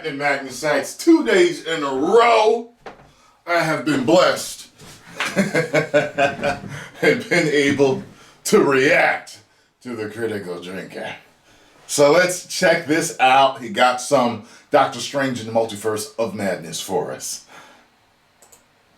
in Magnus sites 2 days in a row. I have been blessed and been able to react to the critical drinker. So let's check this out. He got some Doctor Strange in the Multiverse of Madness for us.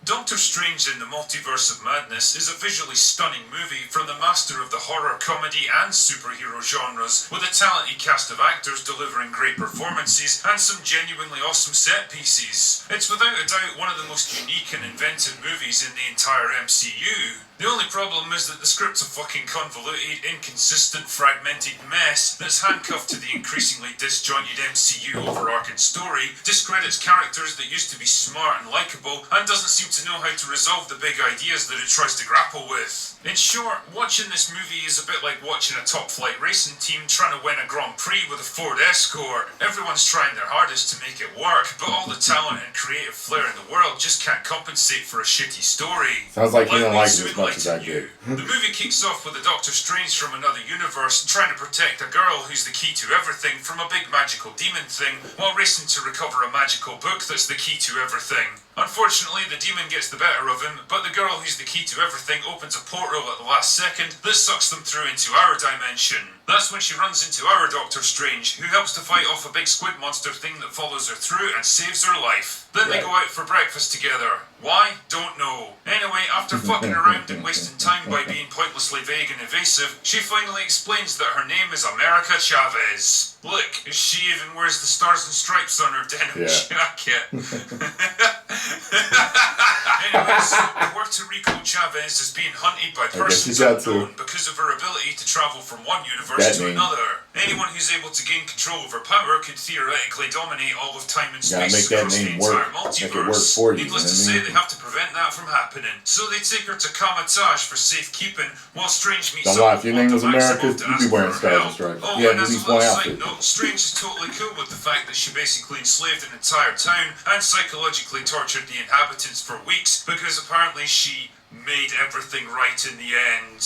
Doctor Strange in the Multiverse of Madness is a visually stunning movie from the master of the horror, comedy and superhero genres, with a talented cast of actors delivering great performances and some genuinely awesome set pieces. It's without a doubt one of the most unique and inventive movies in the entire MCU. The only problem is that the script's a fucking convoluted, inconsistent, fragmented mess that's handcuffed to the increasingly disjointed MCU overarching story, discredits characters that used to be smart and likeable, and doesn't seem to know how to resolve the big ideas that it tries to grapple with. In short, watching this movie is a bit like watching a top-flight racing team trying to win a Grand Prix with a Ford Escort. Everyone's trying their hardest to make it work, but all the talent and creative flair in the world just can't compensate for a shitty story. Sounds like you don't like it as much as I do. The movie kicks off with a Doctor Strange from another universe trying to protect a girl who's the key to everything from a big magical demon thing, while racing to recover a magical book that's the key to everything. Unfortunately, the demon gets the better of him, but the girl who's the key to everything opens a portal at the last second that sucks them through into our dimension. That's when she runs into our Doctor Strange, who helps to fight off a big squid monster thing that follows her through and saves her life. Then they go out for breakfast together. Why? Don't know. Anyway, after fucking around and wasting time by being pointlessly vague and evasive, she finally explains that her name is America Chavez. Look, she even wears the stars and stripes on her denim jacket. Anyway, so Puerto Rico Chavez is being hunted by persons unknown because of her ability to travel from one universe to another. Anyone who's able to gain control of her power could theoretically dominate all of time and space across the entire multiverse. Needless to say, they have to prevent that from happening. So they take her to Kamatage for safekeeping, while Strange meets up with Wanda Maximoff to ask for her help. Oh, and as a little side note, Strange is totally cool with the fact that she basically enslaved an entire town and psychologically tortured the inhabitants for weeks because apparently she made everything right in the end.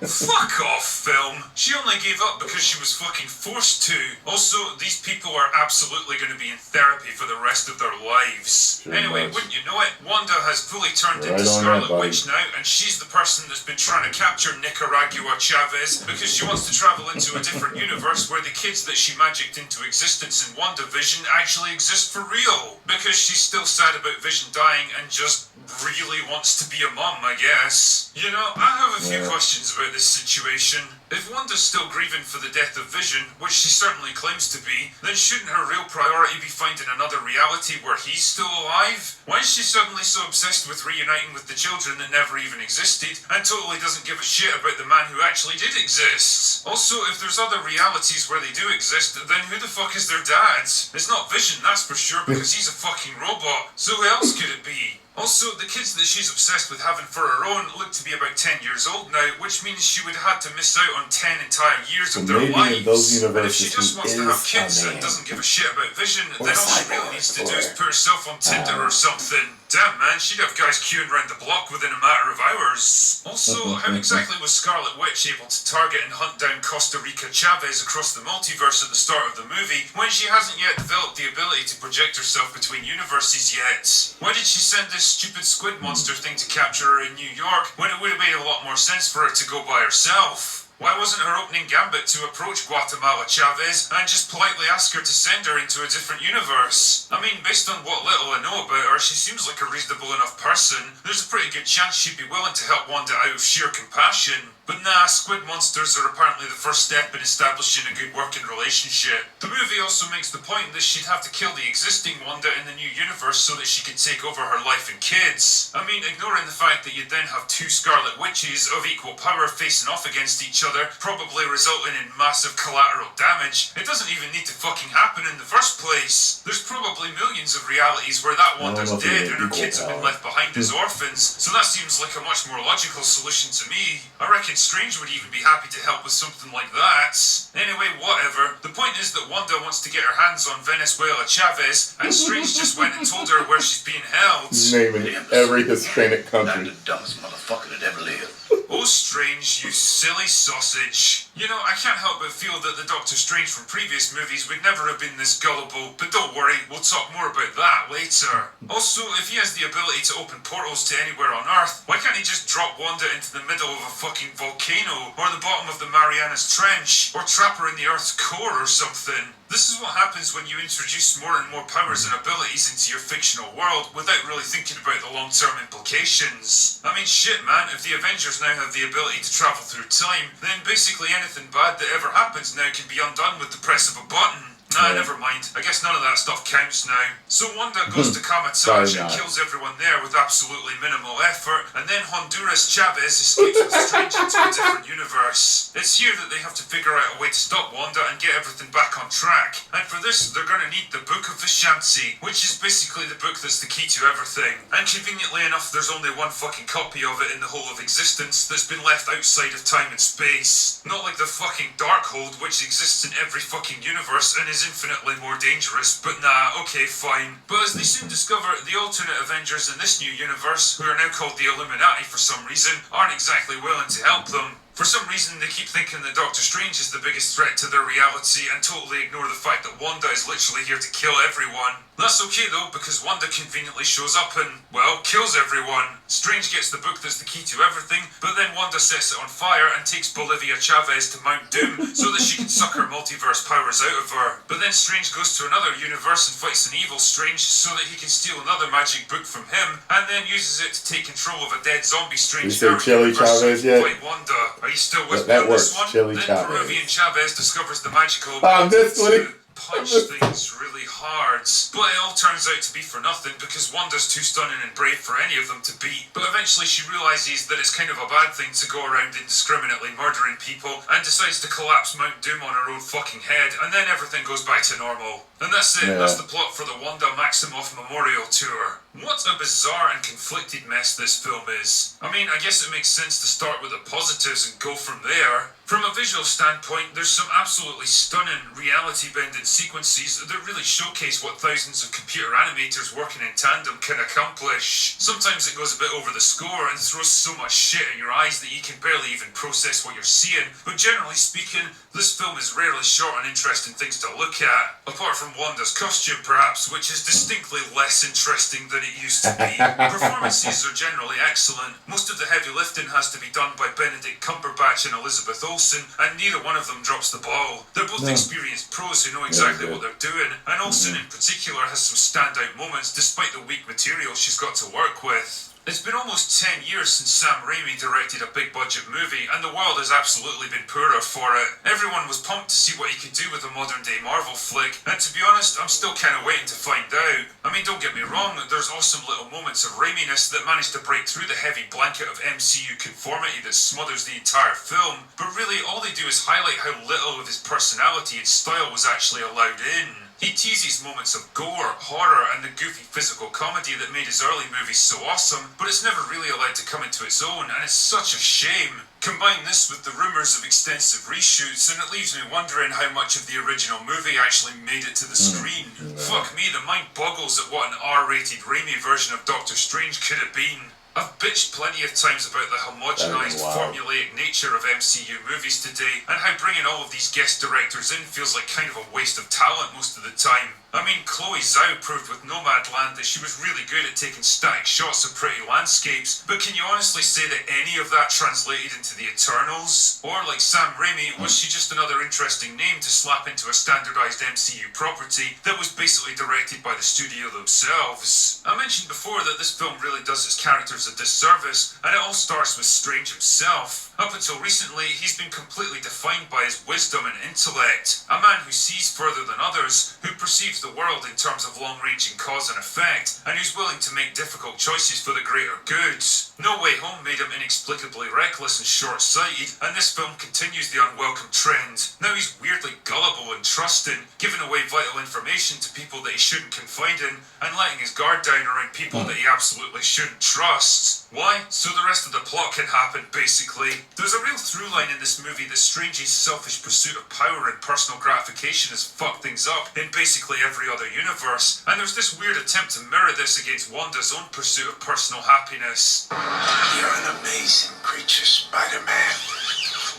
Fuck off, film. She only gave up because she was fucking forced to. Also, these people are absolutely going to be in therapy for the rest of their lives. Anyway, wouldn't you know it, Wanda has fully turned into Scarlet Witch now, and she's the person that's been trying to capture Nicaragua Chavez because she wants to travel into a different universe where the kids that she magicked into existence in WandaVision actually exist for real. Because she's still sad about Vision dying and just really wants to be a mom, I guess. You know, I have a few questions about this situation. If Wanda's still grieving for the death of Vision, which she certainly claims to be, then shouldn't her real priority be finding another reality where he's still alive? Why is she suddenly so obsessed with reuniting with the children that never even existed, and totally doesn't give a shit about the man who actually did exist? Also, if there's other realities where they do exist, then who the fuck is their dad? It's not Vision, that's for sure, because he's a fucking robot. So who else could it be? Also, the kids that she's obsessed with having for her own look to be about 10 years old now, which means she would have had to miss out on 10 entire years of their lives. And if she just wants to have kids and doesn't give a shit about Vision, then all she really needs to do is put herself on Tinder or something. Damn, man, she'd have guys queuing around the block within a matter of hours. Also, how exactly was Scarlet Witch able to target and hunt down Costa Rica Chavez across the multiverse at the start of the movie when she hasn't yet developed the ability to project herself between universes yet? Why did she send this stupid squid monster thing to capture her in New York when it would have made a lot more sense for her to go by herself? Why wasn't her opening gambit to approach Guatemala Chavez and just politely ask her to send her into a different universe? I mean, based on what little I know about her, she seems like a reasonable enough person. There's a pretty good chance she'd be willing to help Wanda out of sheer compassion. But nah, squid monsters are apparently the first step in establishing a good working relationship. The movie also makes the point that she'd have to kill the existing Wanda in the new universe so that she could take over her life and kids. I mean, ignoring the fact that you'd then have two Scarlet Witches of equal power facing off against each other, probably resulting in massive collateral damage, it doesn't even need to fucking happen in the first place. There's probably millions of realities where that Wanda's dead and her kids have been left behind as orphans, so that seems like a much more logical solution to me. I reckon Strange would even be happy to help with something like that. Anyway, whatever. The point is that Wanda wants to get her hands on Venezuela Chavez, and Strange just went and told her where she's being held. Naming every Hispanic country. I'm the dumbest motherfucker that ever lived. Oh, Strange, you silly sausage. You know, I can't help but feel that the Doctor Strange from previous movies would never have been this gullible, but don't worry, we'll talk more about that later. Also, if he has the ability to open portals to anywhere on Earth, why can't he just drop Wanda into the middle of a fucking volcano, or the bottom of the Marianas Trench, or trap her in the Earth's core or something? This is what happens when you introduce more and more powers and abilities into your fictional world without really thinking about the long-term implications. I mean, shit, man, if the Avengers now have the ability to travel through time, then basically anything bad that ever happens now can be undone with the press of a button. Nah, never mind. I guess none of that stuff counts now. So Wanda goes to Kamatage and kills everyone there with absolutely minimal effort, and then Honduras Chavez escapes with Strange into a different universe. It's here that they have to figure out a way to stop Wanda and get everything back on track. And for this, they're gonna need the Book of Vishanti, which is basically the book that's the key to everything. And conveniently enough, there's only one fucking copy of it in the whole of existence that's been left outside of time and space. Not like the fucking Darkhold, which exists in every fucking universe and is infinitely more dangerous, but nah, okay, fine. But as they soon discover, the alternate Avengers in this new universe, who are now called the Illuminati for some reason, aren't exactly willing to help them. For some reason, they keep thinking that Doctor Strange is the biggest threat to their reality and totally ignore the fact that Wanda is literally here to kill everyone. That's okay though, because Wanda conveniently shows up and, well, kills everyone. Strange gets the book that's the key to everything, but then Wanda sets it on fire and takes Bolivia Chavez to Mount Doom so that she can suck her multiverse powers out of her. But then Strange goes to another universe and fights an evil Strange so that he can steal another magic book from him, and then uses it to take control of a dead zombie Strange in Chili Chavez yet? fight Wanda. Are you still with me That on this works, one? Chili Then Chavez. Peruvian Chavez discovers the magical this one. to punch things really hard. But it all turns out to be for nothing because Wanda's too stunning and brave for any of them to beat. But eventually she realizes that it's kind of a bad thing to go around indiscriminately murdering people and decides to collapse Mount Doom on her own fucking head, and then everything goes back to normal. And that's it, that's the plot for the Wanda Maximoff Memorial Tour. What a bizarre and conflicted mess this film is. I mean, I guess it makes sense to start with the positives and go from there. From a visual standpoint, there's some absolutely stunning, reality-bending sequences that really showcase what thousands of computer animators working in tandem can accomplish. Sometimes it goes a bit over the score and throws so much shit in your eyes that you can barely even process what you're seeing, but generally speaking, this film is rarely short on interesting things to look at, apart from Wanda's costume perhaps, which is distinctly less interesting than it used to be. Performances are generally excellent. Most of the heavy lifting has to be done by Benedict Cumberbatch and Elizabeth Olsen, and neither one of them drops the ball. They're both experienced pros who know exactly what they're doing, and Olsen in particular has some standout moments despite the weak material she's got to work with. It's been almost 10 years since Sam Raimi directed a big-budget movie, and the world has absolutely been poorer for it. Everyone was pumped to see what he could do with a modern-day Marvel flick, and to be honest, I'm still kind of waiting to find out. I mean, don't get me wrong, there's awesome little moments of Raiminess that manage to break through the heavy blanket of MCU conformity that smothers the entire film, but really all they do is highlight how little of his personality and style was actually allowed in. He teases moments of gore, horror, and the goofy physical comedy that made his early movies so awesome, but it's never really allowed to come into its own, and it's such a shame. Combine this with the rumours of extensive reshoots, and it leaves me wondering how much of the original movie actually made it to the screen. Fuck me, the mind boggles at what an R-rated Raimi version of Doctor Strange could have been. I've bitched plenty of times about the homogenized, formulaic nature of MCU movies today, and how bringing all of these guest directors in feels like kind of a waste of talent most of the time. I mean, Chloe Zhao proved with Nomadland that she was really good at taking static shots of pretty landscapes, but can you honestly say that any of that translated into the Eternals? Or, like Sam Raimi, was she just another interesting name to slap into a standardized MCU property that was basically directed by the studio themselves? I mentioned before that this film really does its characters a disservice, and it all starts with Strange himself. Up until recently, he's been completely defined by his wisdom and intellect, a man who sees further than others, who perceives the world in terms of long-ranging cause and effect, and who's willing to make difficult choices for the greater good. No Way Home made him inexplicably reckless and short-sighted, and this film continues the unwelcome trend. Now he's weirdly gullible and trusting, giving away vital information to people that he shouldn't confide in, and letting his guard down around people that he absolutely shouldn't trust. Why? So the rest of the plot can happen, basically. There's a real through line in this movie that Strange's selfish pursuit of power and personal gratification has fucked things up in basically every other universe, and there's this weird attempt to mirror this against Wanda's own pursuit of personal happiness. You're an amazing creature, Spider-Man.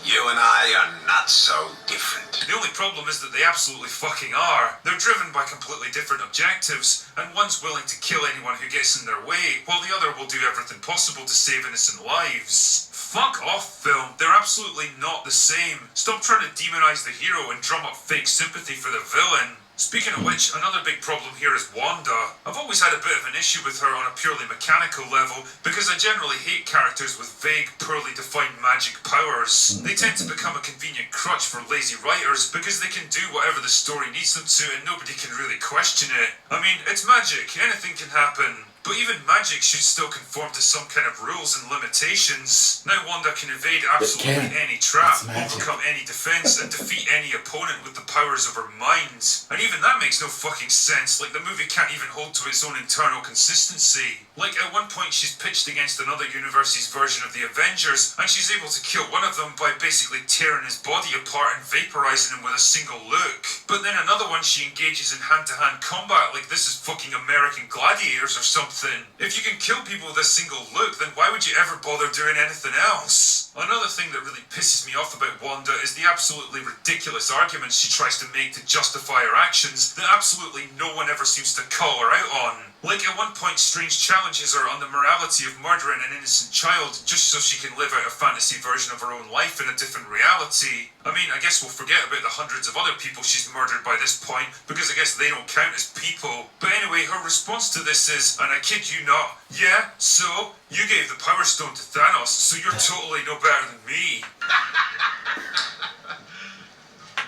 You and I are not so different. The only problem is that they absolutely fucking are. They're driven by completely different objectives, and one's willing to kill anyone who gets in their way, while the other will do everything possible to save innocent lives. Fuck off, film. They're absolutely not the same. Stop trying to demonize the hero and drum up fake sympathy for the villain. Speaking of which, another big problem here is Wanda. I've always had a bit of an issue with her on a purely mechanical level, because I generally hate characters with vague, poorly defined magic powers. They tend to become a convenient crutch for lazy writers, because they can do whatever the story needs them to and nobody can really question it. I mean, it's magic, anything can happen. But even magic should still conform to some kind of rules and limitations. Now Wanda can evade absolutely any trap, overcome any defense, and defeat any opponent with the powers of her mind. And even that makes no fucking sense, like the movie can't even hold to its own internal consistency. Like at one point she's pitched against another universe's version of the Avengers, and she's able to kill one of them by basically tearing his body apart and vaporizing him with a single look. But then another one she engages in hand-to-hand combat like this is fucking American Gladiators or something. If you can kill people with a single look, then why would you ever bother doing anything else? Another thing that really pisses me off about Wanda is the absolutely ridiculous arguments she tries to make to justify her actions that absolutely no one ever seems to call her out on. Like at one point Strange challenges her on the morality of murdering an innocent child just so she can live out a fantasy version of her own life in a different reality. I mean, I guess we'll forget about the hundreds of other people she's murdered by this point, because I guess they don't count as people. But anyway, her response to this is, and I kid you not, yeah, so? You gave the Power Stone to Thanos, so you're totally no better than me.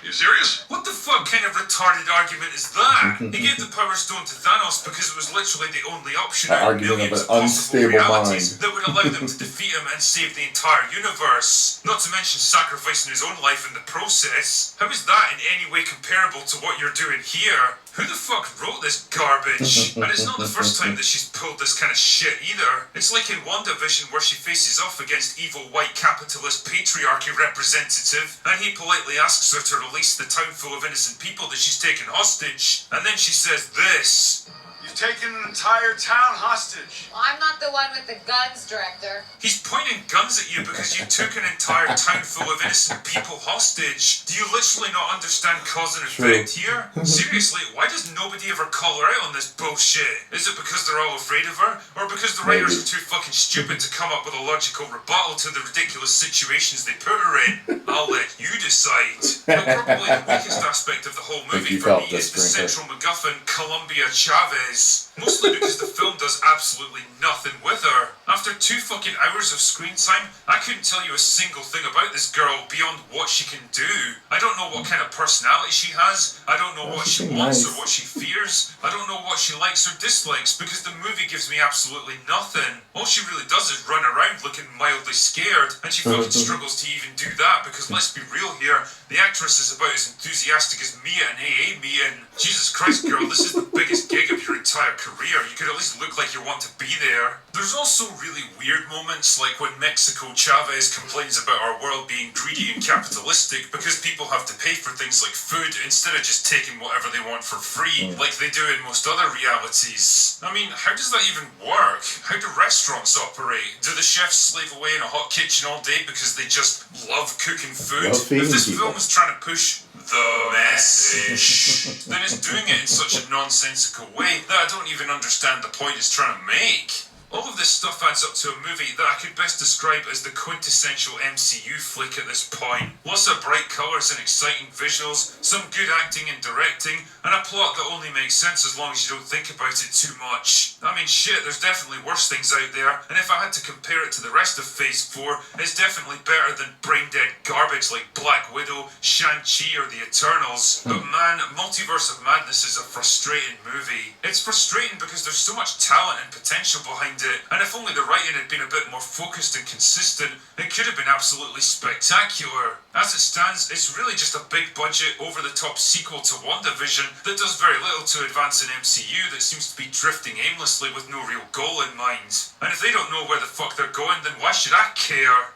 You serious? What the fuck kind of retarded argument is that? He gave the Power Stone to Thanos because it was literally the only option out of millions of possible realities that would allow them to defeat him and save the entire universe. Not to mention sacrificing his own life in the process. How is that in any way comparable to what you're doing here? Who the fuck wrote this garbage? And it's not the first time that she's pulled this kind of shit either. It's like in WandaVision where she faces off against evil white capitalist patriarchy representative, and he politely asks her to release the town full of innocent people that she's taken hostage. And then she says this. You've taken an entire town hostage. Well, I'm not the one with the guns, Director. He's pointing guns at you because you took an entire town full of innocent people hostage. Do you literally not understand cause and effect here? Seriously, why does nobody ever call her out on this bullshit? Is it because they're all afraid of her? Or because the writers are too fucking stupid to come up with a logical rebuttal to the ridiculous situations they put her in? I'll let you decide. But probably the weakest aspect of the whole movie for me is the central MacGuffin, Columbia Chavez. Mostly because the film does absolutely nothing with her. After 2 fucking hours of screen time, I couldn't tell you a single thing about this girl beyond what she can do. I don't know what kind of personality she has. I don't know what she wants or what she fears. I don't know what she likes or dislikes because the movie gives me absolutely nothing. All she really does is run around looking mildly scared, and she fucking struggles to even do that because let's be real here, the actress is about as enthusiastic as Mia in AA meeting. Jesus Christ, girl, this is the biggest gig of your entire career. You could at least look like you want to be there. There's also really weird moments, like when Mexico Chavez complains about our world being greedy and capitalistic because people have to pay for things like food instead of just taking whatever they want for free, like they do in most other realities. I mean, how does that even work? How do restaurants operate? Do the chefs slave away in a hot kitchen all day because they just love cooking food? If this film is trying to push the message, then it's doing it in such a nonsensical way that I don't even understand the point it's trying to make. All of this stuff adds up to a movie that I could best describe as the quintessential MCU flick at this point. Lots of bright colours and exciting visuals, some good acting and directing, and a plot that only makes sense as long as you don't think about it too much. I mean shit, there's definitely worse things out there, and if I had to compare it to the rest of Phase 4, it's definitely better than brain-dead garbage like Black Widow, Shang-Chi or The Eternals. But man, Multiverse of Madness is a frustrating movie. It's frustrating because there's so much talent and potential behind it, and if only the writing had been a bit more focused and consistent, it could have been absolutely spectacular. As it stands, it's really just a big budget, over-the-top sequel to WandaVision that does very little to advance an MCU that seems to be drifting aimlessly with no real goal in mind. And if they don't know where the fuck they're going, then why should I care?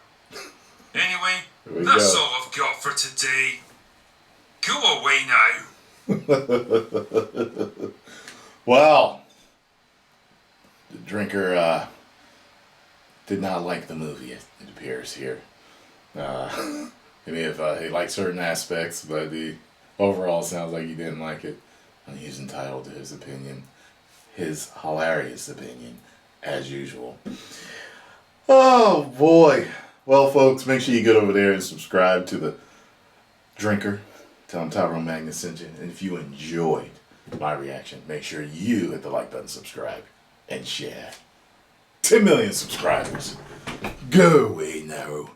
Anyway, that's all I've got for today. Go away now. Well, the drinker did not like the movie, it appears here. I mean, if he liked certain aspects, but the overall sounds like he didn't like it. And he's entitled to his opinion. His hilarious opinion, as usual. Oh, boy. Well, folks, make sure you get over there and subscribe to the Drinker. Tell him Tyrone Magnus sent you. And if you enjoyed my reaction, make sure you hit the like button, subscribe, and share. 10 million subscribers. Go away now.